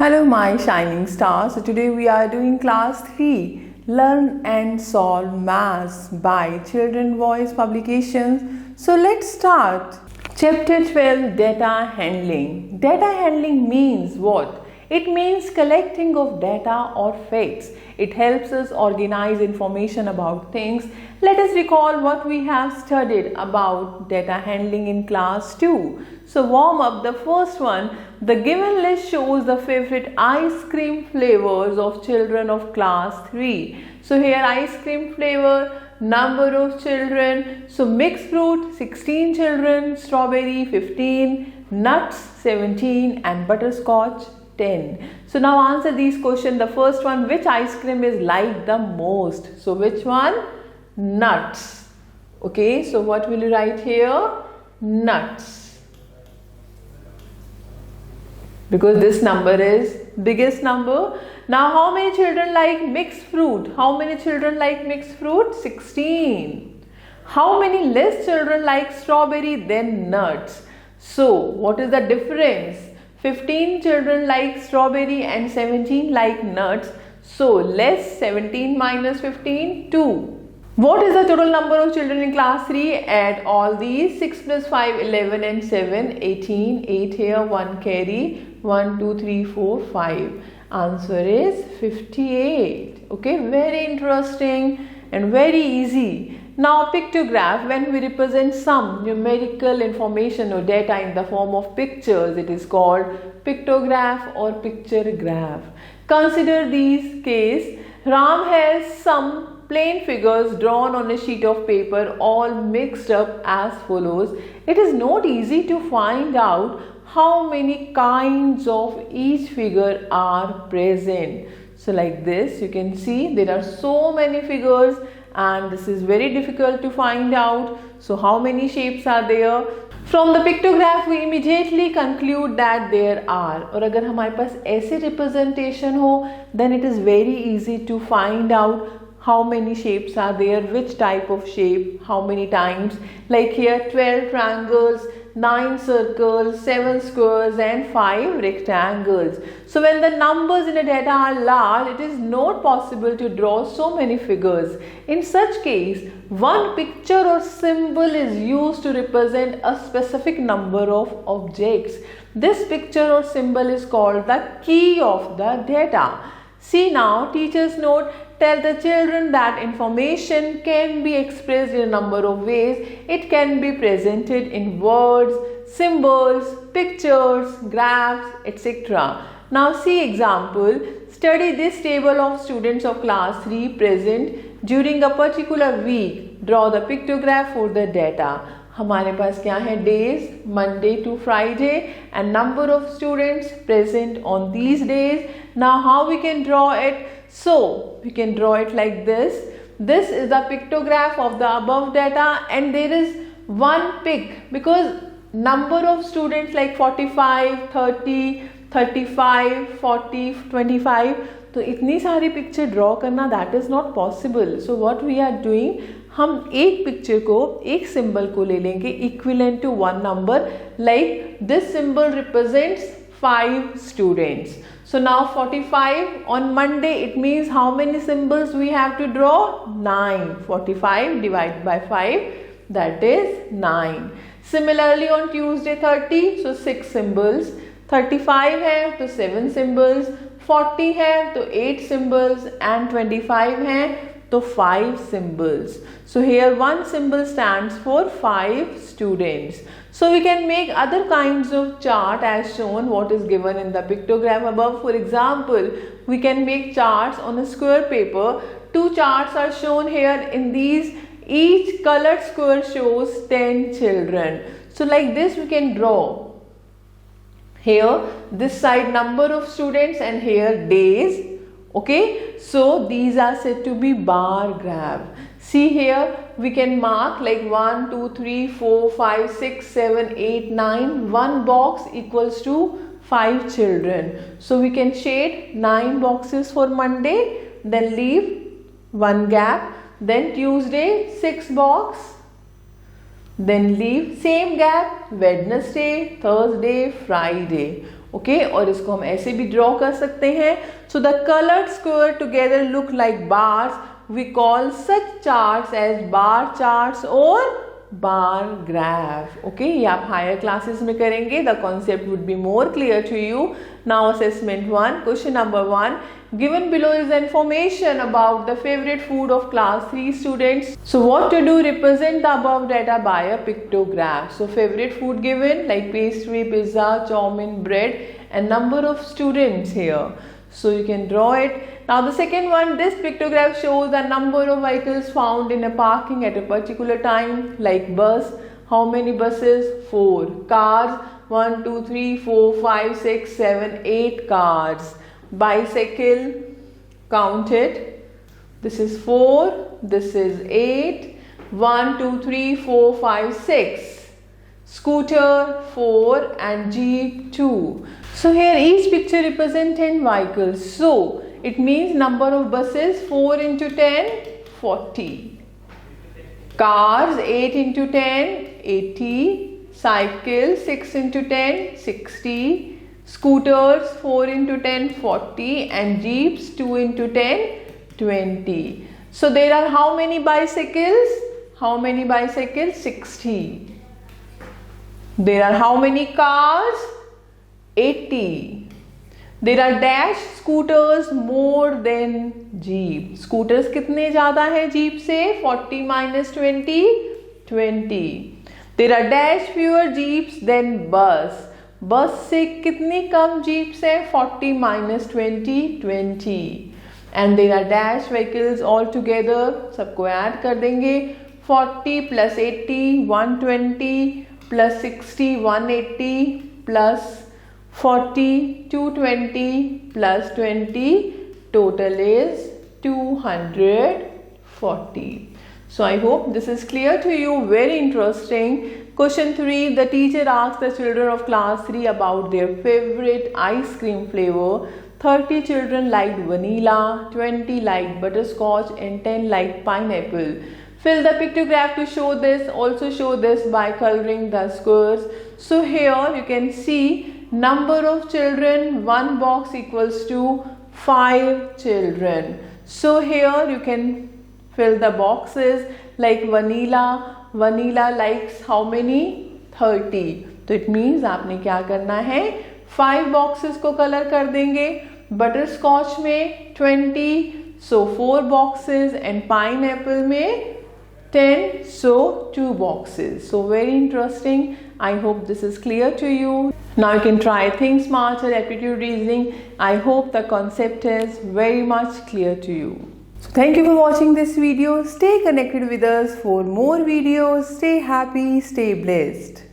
Hello my shining stars. So today we are doing class 3 Learn and Solve Maths by Children Voice Publications. So let's start. Chapter 12 Data Handling. Data handling means what? It means collecting of data or facts. It helps us organize information about things. Let us recall what we have studied about data handling in class 2. So warm up the first one. The given list shows the favorite ice cream flavors of children of class 3. So here ice cream flavor, number of children. So mixed fruit 16 children, strawberry 15, nuts 17 and butterscotch 10. So now answer these questions. The first one, which ice cream is liked the most? So which one? Nuts. Okay, so what will you write here? Nuts. Because this number is biggest number. Now how many children like mixed fruit? How many children like mixed fruit? 16. How many less children like strawberry than nuts? So what is the difference? 15 children like strawberry and 17 like nuts. So less 17 minus 15, 2. What is the total number of children in class 3? Add all these. 6 plus 5, 11 and 7, 18. 8 here, 1 carry. 1, 2, 3, 4, 5. Answer is 58. Okay, very interesting and very easy. Now pictograph, when we represent some numerical information or data in the form of pictures, it is called pictograph or picture graph. Consider these case. Ram has some plain figures drawn on a sheet of paper all mixed up as follows. It is not easy to find out how many kinds of each figure are present. So like this you can see there are so many figures and this is very difficult to find out. So how many shapes are there? From the pictograph we immediately conclude that there are. और अगर हमारे पास ऐसे representation हो then it is very easy to find out how many shapes are there, which type of shape, how many times. Like here 12 triangles, 9 circles, 7 squares and 5 rectangles. So when the numbers in a data are large, it is not possible to draw so many figures. In such case, one picture or symbol is used to represent a specific number of objects. This picture or symbol is called the key of the data. See now, teacher's note. Tell the children that information can be expressed in a number of ways. It can be presented in words, symbols, pictures, graphs, etc. Now see example. Study this table of students of class 3 present during a particular week. Draw the pictograph for the data. हमारे पास क्या है days Monday to Friday and number of students present on these days. Now how we can draw it? So we can draw it like this. This is the pictograph of the above data and there is one pic because number of students like 45, 30, 35, 40, 25. तो इतनी सारी picture draw करना that is not possible. So what we are doing, हम एक picture को एक symbol को ले लेंगे equivalent to one number. Like this symbol represents 5 students. So now 45 on Monday, it means how many symbols we have to draw? 9. 45 divided by 5, that is 9. Similarly on Tuesday 30, so 6 symbols. 35 है तो 7 symbols. 40 है तो 8 symbols and 25 है तो 5 symbols. So here one symbol stands for 5 students. So we can make other kinds of chart as shown what is given in the pictogram above. For example, we can make charts on a square paper. 2 charts are shown here. In these, each colored square shows 10 children. So like this we can draw. Here this side number of students and here days. Okay, so these are said to be bar graph. See here we can mark like 1, 2, 3, 4, 5, 6, 7, 8, 9. One box equals to 5 children. So we can shade 9 boxes for Monday, then leave 1 gap. Then Tuesday 6 box, then leave same gap Wednesday, Thursday, Friday. Okay और इसको हम ऐसे भी draw कर सकते हैं. So the coloured squares together look like bars. We call such charts as bar charts और bar graph. Okay ये आप हायर क्लासेस में करेंगे. The concept would be more clear to you. Now assessment 1. Question number 1. Given below is the information about the favorite food of class 3 students. So what to do? Represent the above data by a pictograph. So favorite food given like pastry, pizza, chowmein, bread and number of students here. So you can draw it. Now the second one, this pictograph shows the number of vehicles found in a parking at a particular time like bus. How many buses? 4. Cars 1, 2, 3, 4, 5, 6, 7, 8 cars. Bicycle, count it. This is 4, this is 8, 1, 2, 3, 4, 5, 6. Scooter 4 and Jeep 2. So here each picture represents 10 vehicles. So it means number of buses 4 into 10, 40. Cars 8 into 10, 80. Cycle 6 into 10, 60. Scooters 4 into 10, 40 and Jeeps 2 into 10, 20. So there are how many bicycles? How many bicycles? 60. There are how many cars? 80. There are dash scooters more than Jeep. Scooters कितने ज़्यादा है Jeep से? 40 minus 20, 20. There are dash fewer Jeeps than bus. बस से कितनी कम jeeps है? 40 minus 20, 20. And there are dash vehicles all together. सबको add कर देंगे. 40 plus 80, 120 plus 60, 180 plus 40, 220 plus 20. Total is 240. So I hope this is clear to you. Very interesting. Question 3. The teacher asked the children of class 3 about their favorite ice cream flavor. 30 children liked vanilla, 20 liked butterscotch and 10 liked pineapple. Fill the pictograph to show this. Also show this by coloring the squares. So here you can see number of children. One box equals to 5 children. So here you can fill the boxes like vanilla. Vanilla likes how many? 30. तो it means आपने क्या करना है? 5 boxes को colour कर देंगे. Butterscotch में 20, so 4 boxes and pineapple में 10, so 2 boxes. So very interesting. I hope this is clear to you. Now you can try Think Smarter, aptitude reasoning. I hope the concept is very much clear to you. So thank you for watching this video. Stay connected with us for more videos. Stay happy, stay blessed.